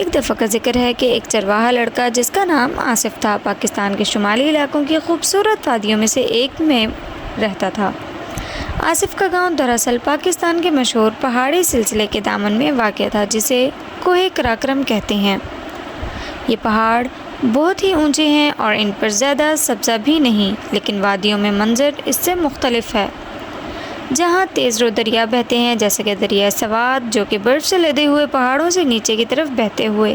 ایک دفعہ کا ذکر ہے کہ ایک چرواہا لڑکا جس کا نام آصف تھا پاکستان کے شمالی علاقوں کی خوبصورت وادیوں میں سے ایک میں رہتا تھا۔ آصف کا گاؤں دراصل پاکستان کے مشہور پہاڑی سلسلے کے دامن میں واقع تھا جسے کوہ قراقرم کہتے ہیں۔ یہ پہاڑ بہت ہی اونچے ہیں اور ان پر زیادہ سبزہ بھی نہیں، لیکن وادیوں میں منظر اس سے مختلف ہے۔ جہاں تیز رو دریا بہتے ہیں جیسے کہ دریائے سوات، جو کہ برف سے لدے ہوئے پہاڑوں سے نیچے کی طرف بہتے ہوئے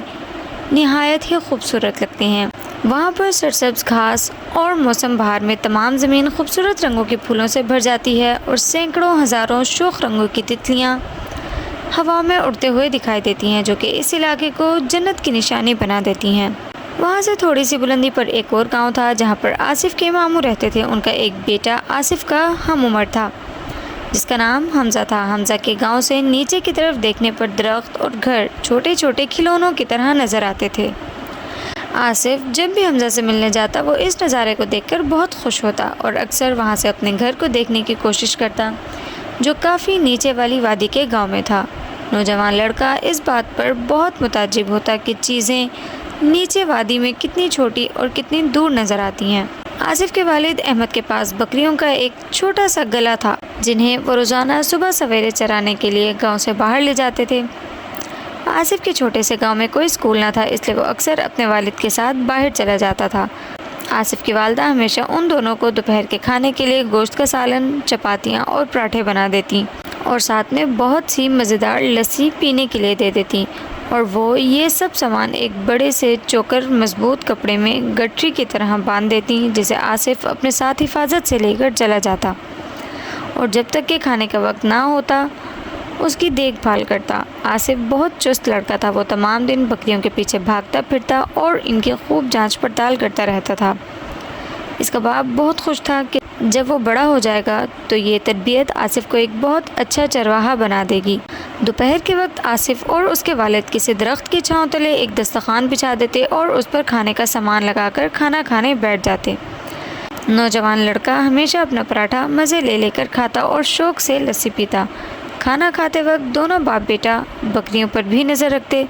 نہایت ہی خوبصورت لگتے ہیں، وہاں پر سرسبز گھاس اور موسم بہار میں تمام زمین خوبصورت رنگوں کے پھولوں سے بھر جاتی ہے اور سینکڑوں ہزاروں شوخ رنگوں کی تتلیاں ہوا میں اڑتے ہوئے دکھائی دیتی ہیں، جو کہ اس علاقے کو جنت کی نشانی بنا دیتی ہیں۔ وہاں سے تھوڑی سی بلندی پر ایک اور گاؤں تھا جہاں پر آصف کے ماموں رہتے تھے۔ ان کا ایک بیٹا آصف کا ہم عمر تھا جس کا نام حمزہ تھا۔ حمزہ کے گاؤں سے نیچے کی طرف دیکھنے پر درخت اور گھر چھوٹے چھوٹے کھلونوں کی طرح نظر آتے تھے۔ آصف جب بھی حمزہ سے ملنے جاتا وہ اس نظارے کو دیکھ کر بہت خوش ہوتا اور اکثر وہاں سے اپنے گھر کو دیکھنے کی کوشش کرتا جو کافی نیچے والی وادی کے گاؤں میں تھا۔ نوجوان لڑکا اس بات پر بہت متعجب ہوتا کہ چیزیں نیچے وادی میں کتنی چھوٹی اور کتنی دور نظر آتی ہیں۔ آصف کے والد احمد کے پاس بکریوں کا ایک چھوٹا سا گلا تھا جنہیں وہ روزانہ صبح سویرے چرانے کے لیے گاؤں سے باہر لے جاتے تھے۔ آصف کے چھوٹے سے گاؤں میں کوئی اسکول نہ تھا، اس لیے وہ اکثر اپنے والد کے ساتھ باہر چلا جاتا تھا۔ آصف کی والدہ ہمیشہ ان دونوں کو دوپہر کے کھانے کے لیے گوشت کا سالن، چپاتیاں اور پراٹھے بنا دیتی اور ساتھ میں بہت سی مزیدار لسی پینے کے لیے دے دیتی، اور وہ یہ سب سامان ایک بڑے سے چوکر مضبوط کپڑے میں گٹھری کی طرح باندھ دیتی جسے آصف اپنے ساتھ حفاظت سے لے کر چلا جاتا اور جب تک کہ کھانے کا وقت نہ ہوتا اس کی دیکھ بھال کرتا۔ آصف بہت چست لڑکا تھا، وہ تمام دن بکریوں کے پیچھے بھاگتا پھرتا اور ان کی خوب جانچ پڑتال کرتا رہتا تھا۔ اس کا باپ بہت خوش تھا کہ جب وہ بڑا ہو جائے گا تو یہ تربیت آصف کو ایک بہت اچھا چرواہا بنا دے گی۔ دوپہر کے وقت آصف اور اس کے والد کسی درخت کی چھاؤں تلے ایک دسترخوان بچھا دیتے اور اس پر کھانے کا سامان لگا کر کھانا کھانے بیٹھ جاتے۔ نوجوان لڑکا ہمیشہ اپنا پراٹھا مزے لے لے کر کھاتا اور شوق سے لسی پیتا۔ کھانا کھاتے وقت دونوں باپ بیٹا بکریوں پر بھی نظر رکھتے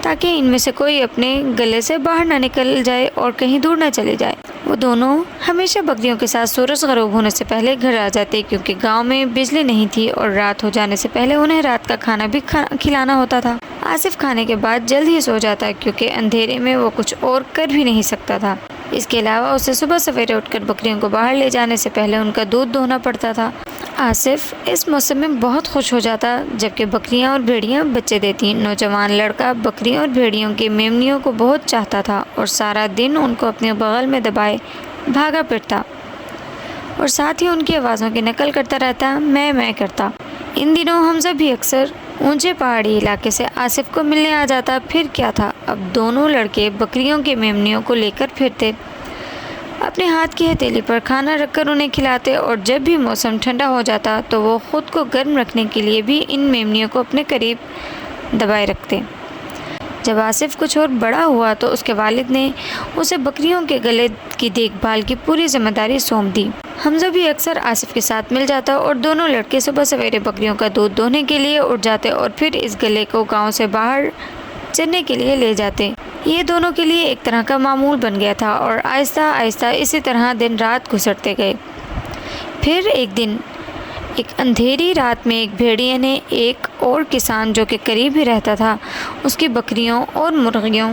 تاکہ ان میں سے کوئی اپنے گلے سے باہر نہ نکل جائے اور کہیں دور نہ چلے جائے۔ وہ دونوں ہمیشہ بکریوں کے ساتھ سورج غروب ہونے سے پہلے گھر آ جاتے کیونکہ گاؤں میں بجلی نہیں تھی اور رات ہو جانے سے پہلے انہیں رات کا کھانا بھی کھلانا ہوتا تھا۔ آصف کھانے کے بعد جلد ہی سو جاتا کیونکہ اندھیرے میں وہ کچھ اور کر بھی نہیں سکتا تھا۔ اس کے علاوہ اسے صبح سویرے اٹھ کر بکریوں کو باہر لے جانے سے پہلے ان کا دودھ دھونا پڑتا تھا۔ آصف اس موسم میں بہت خوش ہو جاتا جبکہ بکریاں اور بھیڑیاں بچے دیتی۔ نوجوان لڑکا بکریوں اور بھیڑیوں کے میمنیوں کو بہت چاہتا تھا اور سارا دن ان کو اپنے بغل میں دبائے بھاگا پھرتا اور ساتھ ہی ان کی آوازوں کی نقل کرتا رہتا، میں کرتا۔ ان دنوں حمزہ بھی اکثر اونچے پہاڑی علاقے سے آصف کو ملنے آ جاتا۔ پھر کیا تھا، اب دونوں لڑکے بکریوں کے میمنیوں کو لے کر پھرتے، اپنے ہاتھ کی ہتھیلی پر کھانا رکھ کر انہیں کھلاتے اور جب بھی موسم ٹھنڈا ہو جاتا تو وہ خود کو گرم رکھنے کے لیے بھی ان میمنیوں کو اپنے قریب دبائے رکھتے۔ جب آصف کچھ اور بڑا ہوا تو اس کے والد نے اسے بکریوں کے گلے کی دیکھ بھال کی پوری ذمہ داری سونپ دی۔ حمزہ بھی اکثر آصف کے ساتھ مل جاتا اور دونوں لڑکے صبح سویرے بکریوں کا دودھ دوہنے کے لیے اٹھ جاتے اور پھر اس گلے کو گاؤں سے باہر چرنے کے لیے لے جاتے۔ یہ دونوں کے لیے ایک طرح کا معمول بن گیا تھا اور آہستہ آہستہ اسی طرح دن رات گزرتے گئے۔ پھر ایک دن ایک اندھیری رات میں ایک بھیڑیے نے ایک اور کسان جو کہ قریب ہی رہتا تھا اس کی بکریوں اور مرغیوں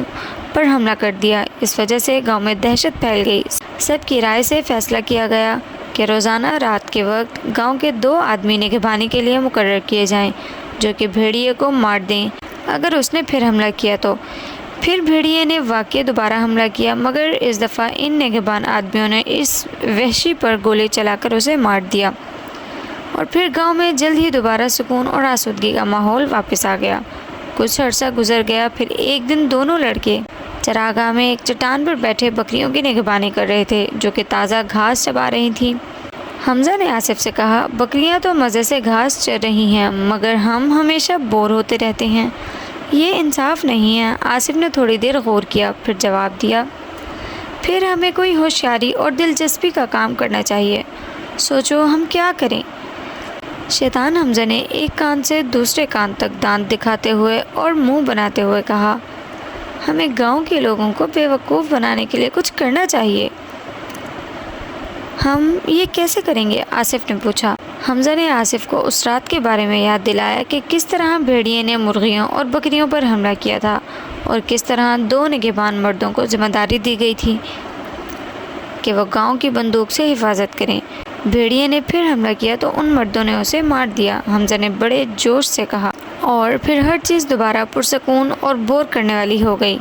پر حملہ کر دیا۔ اس وجہ سے گاؤں میں دہشت پھیل گئی۔ سب کی رائے سے فیصلہ کیا گیا کہ روزانہ رات کے وقت گاؤں کے 2 آدمی نگہبانی کے لیے مقرر کیے جائیں جو کہ بھیڑیے کو مار دیں اگر اس نے پھر حملہ کیا تو۔ پھر بھیڑیے نے واقعی دوبارہ حملہ کیا مگر اس دفعہ ان نگہبان آدمیوں نے اس وحشی پر گولی چلا کر اسے مار دیا اور پھر گاؤں میں جلد ہی دوبارہ سکون اور آسودگی کا ماحول واپس آ گیا۔ کچھ عرصہ گزر گیا، پھر ایک دن دونوں لڑکے چراگاہ میں ایک چٹان پر بیٹھے بکریوں کی نگہبانی کر رہے تھے جو کہ تازہ گھاس چبا رہی تھیں۔ حمزہ نے آصف سے کہا، بکریاں تو مزے سے گھاس چر رہی ہیں مگر ہم ہمیشہ بور ہوتے رہتے ہیں، یہ انصاف نہیں ہے۔ آصف نے تھوڑی دیر غور کیا پھر جواب دیا، پھر ہمیں کوئی ہوشیاری اور دلچسپی کا کام کرنا چاہیے، سوچو ہم کیا کریں۔ شیطان حمزہ نے ایک کان سے دوسرے کان تک دانت دکھاتے ہوئے اور منہ بناتے ہوئے کہا، ہمیں گاؤں کے لوگوں کو بے وقوف بنانے کے لیے کچھ کرنا چاہیے۔ ہم یہ کیسے کریں گے؟ آصف نے پوچھا۔ حمزہ نے آصف کو اس رات کے بارے میں یاد دلایا کہ کس طرح بھیڑیے نے مرغیوں اور بکریوں پر حملہ کیا تھا اور کس طرح 2 نگہبان مردوں کو ذمہ داری دی گئی تھی کہ وہ گاؤں کی بندوق سے حفاظت کریں۔ بھیڑیے نے پھر حملہ کیا تو ان مردوں نے اسے مار دیا، حمزہ نے بڑے جوش سے کہا، اور پھر ہر چیز دوبارہ پرسکون اور بور کرنے والی ہو گئی۔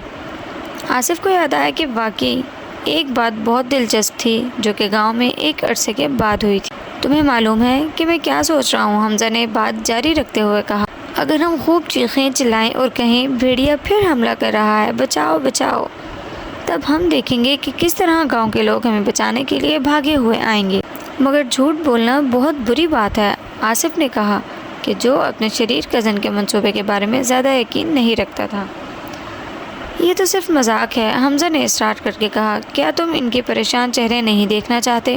آصف کو یاد آیا کہ واقعی ایک بات بہت دلچسپ تھی جو کہ گاؤں میں ایک عرصے کے بعد ہوئی تھی۔ تمہیں معلوم ہے کہ میں کیا سوچ رہا ہوں؟ حمزہ نے بات جاری رکھتے ہوئے کہا، اگر ہم خوب چیخیں چلائیں اور کہیں بھیڑیا پھر حملہ کر رہا ہے، بچاؤ بچاؤ، تب ہم دیکھیں گے کہ کس طرح گاؤں کے لوگ ہمیں بچانے کے لیے بھاگے ہوئے آئیں گے۔ مگر جھوٹ بولنا بہت بری بات ہے، آصف نے کہا کہ جو اپنے شریر کزن کے منصوبے کے بارے میں زیادہ یقین نہیں رکھتا تھا۔ یہ تو صرف مذاق ہے، حمزہ نے اصرار کر کے کہا، کیا تم ان کے پریشان چہرے نہیں دیکھنا چاہتے؟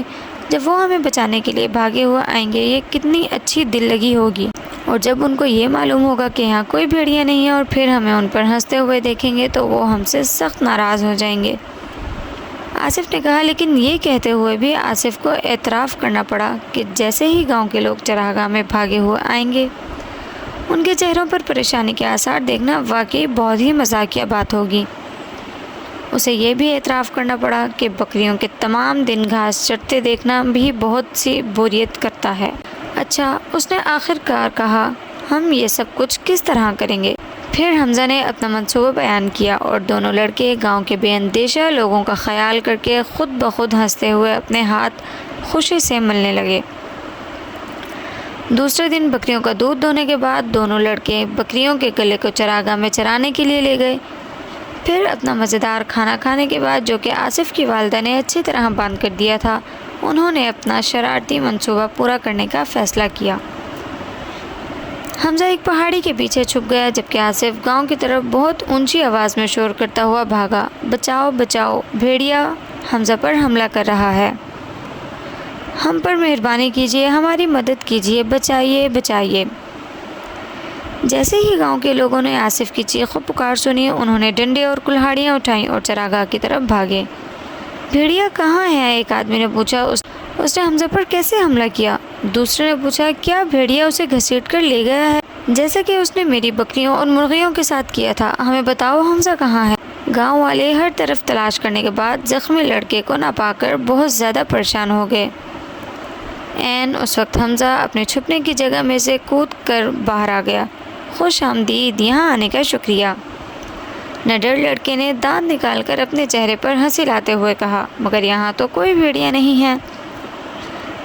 جب وہ ہمیں بچانے کے لیے بھاگے ہوئے آئیں گے یہ کتنی اچھی دل لگی ہوگی، اور جب ان کو یہ معلوم ہوگا کہ یہاں کوئی بھیڑیا نہیں ہے اور پھر ہمیں ان پر ہنستے ہوئے دیکھیں گے تو وہ ہم سے سخت ناراض ہو جائیں گے۔ آصف نے کہا، لیکن یہ کہتے ہوئے بھی آصف کو اعتراف کرنا پڑا کہ جیسے ہی گاؤں کے لوگ چراگاہ میں بھاگے ہوئے آئیں گے ان کے چہروں پر پریشانی کے آثار دیکھنا واقعی بہت ہی مزاحیہ بات ہوگی۔ اسے یہ بھی اعتراف کرنا پڑا کہ بکریوں کے تمام دن گھاس چرتے دیکھنا بھی بہت سی بوریت کرتا ہے۔ اچھا، اس نے آخر کار کہا، ہم یہ سب کچھ کس طرح کریں گے؟ پھر حمزہ نے اپنا منصوبہ بیان کیا اور دونوں لڑکے گاؤں کے بے اندیشہ لوگوں کا خیال کر کے خود بخود ہنستے ہوئے اپنے ہاتھ خوشی سے ملنے لگے۔ دوسرے دن بکریوں کا دودھ دھونے کے بعد دونوں لڑکے بکریوں کے گلے کو چراگاہ میں چرانے کے لیے لے گئے۔ پھر اپنا مزیدار کھانا کھانے کے بعد جو کہ آصف کی والدہ نے اچھی طرح بند کر دیا تھا، انہوں نے اپنا شرارتی منصوبہ پورا کرنے کا فیصلہ کیا۔ حمزہ ایک پہاڑی کے پیچھے چھپ گیا جبکہ آصف گاؤں کی طرف بہت اونچی آواز میں شور کرتا ہوا بھاگا، بچاؤ بچاؤ، بھیڑیا حمزہ پر حملہ کر رہا ہے، ہم پر مہربانی کیجیے، ہماری مدد کیجیے، بچائیے بچائیے۔ جیسے ہی گاؤں کے لوگوں نے آصف کی چیخ و پکار سنی انہوں نے ڈنڈے اور کلہاڑیاں اٹھائیں اور چراگاہ کی طرف بھاگے۔ بھیڑیا کہاں ہے؟ ایک آدمی نے پوچھا، اس نے حمزہ پر کیسے حملہ کیا؟ دوسرے نے پوچھا، کیا بھیڑیا اسے گھسیٹ کر لے گیا ہے جیسا کہ اس نے میری بکریوں اور مرغیوں کے ساتھ کیا تھا؟ ہمیں بتاؤ حمزہ کہاں ہے؟ گاؤں والے ہر طرف تلاش کرنے کے بعد زخمی لڑکے کو نہ پا کر بہت زیادہ پریشان ہو گئے۔ عین اس وقت حمزہ اپنے چھپنے کی جگہ میں سے کود کر باہر آ گیا۔ خوش آمدید، یہاں آنے کا شکریہ، نڈر لڑکے نے دانت نکال کر اپنے چہرے پر ہنسی لاتے ہوئے کہا، مگر یہاں تو کوئی بھیڑیا نہیں ہے۔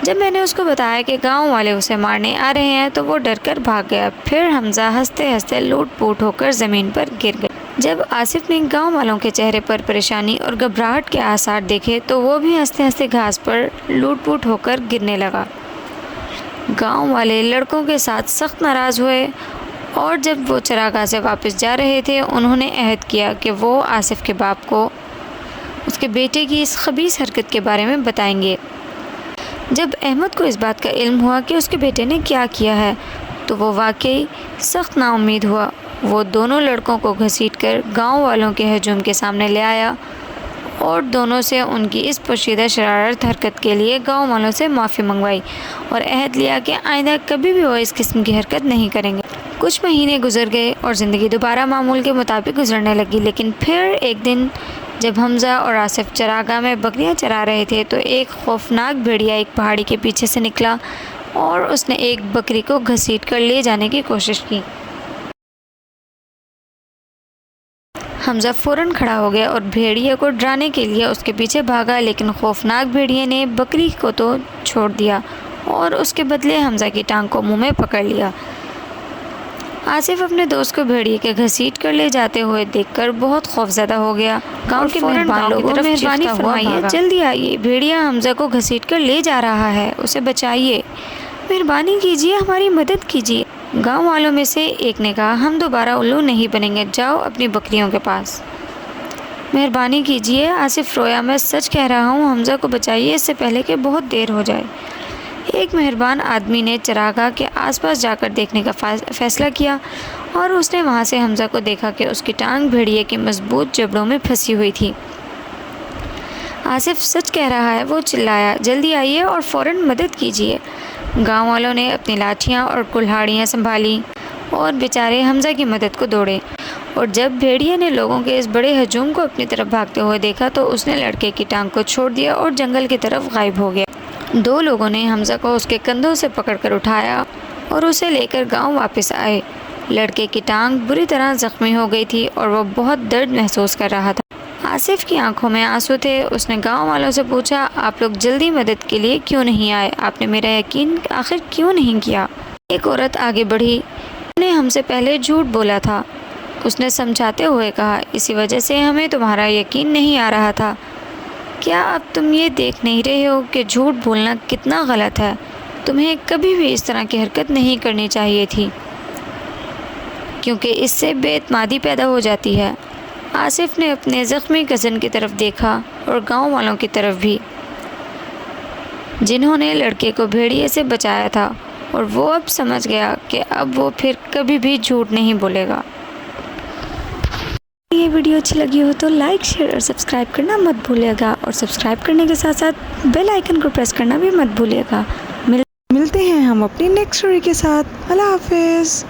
جب میں نے اس کو بتایا کہ گاؤں والے اسے مارنے آ رہے ہیں تو وہ ڈر کر بھاگ گیا۔ پھر حمزہ ہنستے ہنستے لوٹ پوٹ ہو کر زمین پر گر گیا۔ جب آصف نے گاؤں والوں کے چہرے پر پریشانی اور گھبراہٹ کے آثار دیکھے تو وہ بھی ہنستے ہنستے گھاس پر لوٹ پوٹ ہو کر گرنے لگا۔ گاؤں والے لڑکوں کے ساتھ سخت ناراض ہوئے اور جب وہ چراگاہ سے واپس جا رہے تھے انہوں نے عہد کیا کہ وہ آصف کے باپ کو اس کے بیٹے کی اس خبیث حرکت کے بارے میں بتائیں گے۔ جب احمد کو اس بات کا علم ہوا کہ اس کے بیٹے نے کیا کیا ہے تو وہ واقعی سخت نا امید ہوا۔ وہ دونوں لڑکوں کو گھسیٹ کر گاؤں والوں کے ہجوم کے سامنے لے آیا اور دونوں سے ان کی اس پوشیدہ شرارت حرکت کے لیے گاؤں والوں سے معافی منگوائی اور عہد لیا کہ آئندہ کبھی بھی وہ اس قسم کی حرکت نہیں کریں گے۔ کچھ مہینے گزر گئے اور زندگی دوبارہ معمول کے مطابق گزرنے لگی، لیکن پھر ایک دن جب حمزہ اور آصف چراگاہ میں بکریاں چرا رہے تھے تو ایک خوفناک بھیڑیا ایک پہاڑی کے پیچھے سے نکلا اور اس نے ایک بکری کو گھسیٹ کر لے جانے کی کوشش کی۔ حمزہ فوراً کھڑا ہو گیا اور بھیڑیا کو ڈرانے کے لیے اس کے پیچھے بھاگا، لیکن خوفناک بھیڑیا نے بکری کو تو چھوڑ دیا اور اس کے بدلے حمزہ کی ٹانگ کو منہ میں پکڑ لیا۔ آصف اپنے دوست کو بھیڑیے کے گھسیٹ کر لے جاتے ہوئے دیکھ کر بہت خوفزدہ ہو گیا۔ گاؤں کے مہربان لوگوں مہربانی فرمائیے، جلدی آئیے، بھیڑیا حمزہ کو گھسیٹ کر لے جا رہا ہے، اسے بچائیے، مہربانی کیجیے، ہماری مدد کیجیے۔ گاؤں والوں میں سے ایک نے کہا، ہم دوبارہ الو نہیں بنیں گے، جاؤ اپنی بکریوں کے پاس۔ مہربانی کیجیے، آصف رویا، میں سچ کہہ رہا ہوں، حمزہ کو بچائیے اس سے پہلے کہ بہت دیر ہو جائے۔ ایک مہربان آدمی نے چراگاہ کے آس پاس جا کر دیکھنے کا فیصلہ کیا اور اس نے وہاں سے حمزہ کو دیکھا کہ اس کی ٹانگ بھیڑیے کے مضبوط جبڑوں میں پھنسی ہوئی تھی۔ آصف سچ کہہ رہا ہے، وہ چلایا، جلدی آئیے اور فوراً مدد کیجیے۔ گاؤں والوں نے اپنی لاٹھیاں اور کلہاڑیاں سنبھالیں اور بیچارے حمزہ کی مدد کو دوڑے، اور جب بھیڑیے نے لوگوں کے اس بڑے ہجوم کو اپنی طرف بھاگتے ہوئے دیکھا تو اس نے لڑکے کی ٹانگ کو چھوڑ دیا اور جنگل کی طرف غائب ہو گیا۔ دو لوگوں نے حمزہ کو اس کے کندھوں سے پکڑ کر اٹھایا اور اسے لے کر گاؤں واپس آئے۔ لڑکے کی ٹانگ بری طرح زخمی ہو گئی تھی اور وہ بہت درد محسوس کر رہا تھا۔ آصف کی آنکھوں میں آنسو تھے۔ اس نے گاؤں والوں سے پوچھا، آپ لوگ جلدی مدد کے لیے کیوں نہیں آئے؟ آپ نے میرا یقین آخر کیوں نہیں کیا؟ ایک عورت آگے بڑھی، نے ہم سے پہلے جھوٹ بولا تھا، اس نے سمجھاتے ہوئے کہا، اسی وجہ سے ہمیں تمہارا یقین نہیں آ رہا تھا۔ کیا اب تم یہ دیکھ نہیں رہے ہو کہ جھوٹ بولنا کتنا غلط ہے؟ تمہیں کبھی بھی اس طرح کی حرکت نہیں کرنی چاہیے تھی، کیونکہ اس سے بے اعتمادی پیدا ہو جاتی ہے۔ آصف نے اپنے زخمی کزن کی طرف دیکھا اور گاؤں والوں کی طرف بھی، جنہوں نے لڑکے کو بھیڑیے سے بچایا تھا، اور وہ اب سمجھ گیا کہ اب وہ پھر کبھی بھی جھوٹ نہیں بولے گا۔ یہ ویڈیو اچھی لگی ہو تو لائک، شیئر اور سبسکرائب کرنا مت بھولیے گا، اور سبسکرائب کرنے کے ساتھ ساتھ بیل آئیکن کو پریس کرنا بھی مت بھولیے گا۔ ملتے ہیں ہم اپنی نیکسٹ اسٹوری کے ساتھ۔ اللہ حافظ۔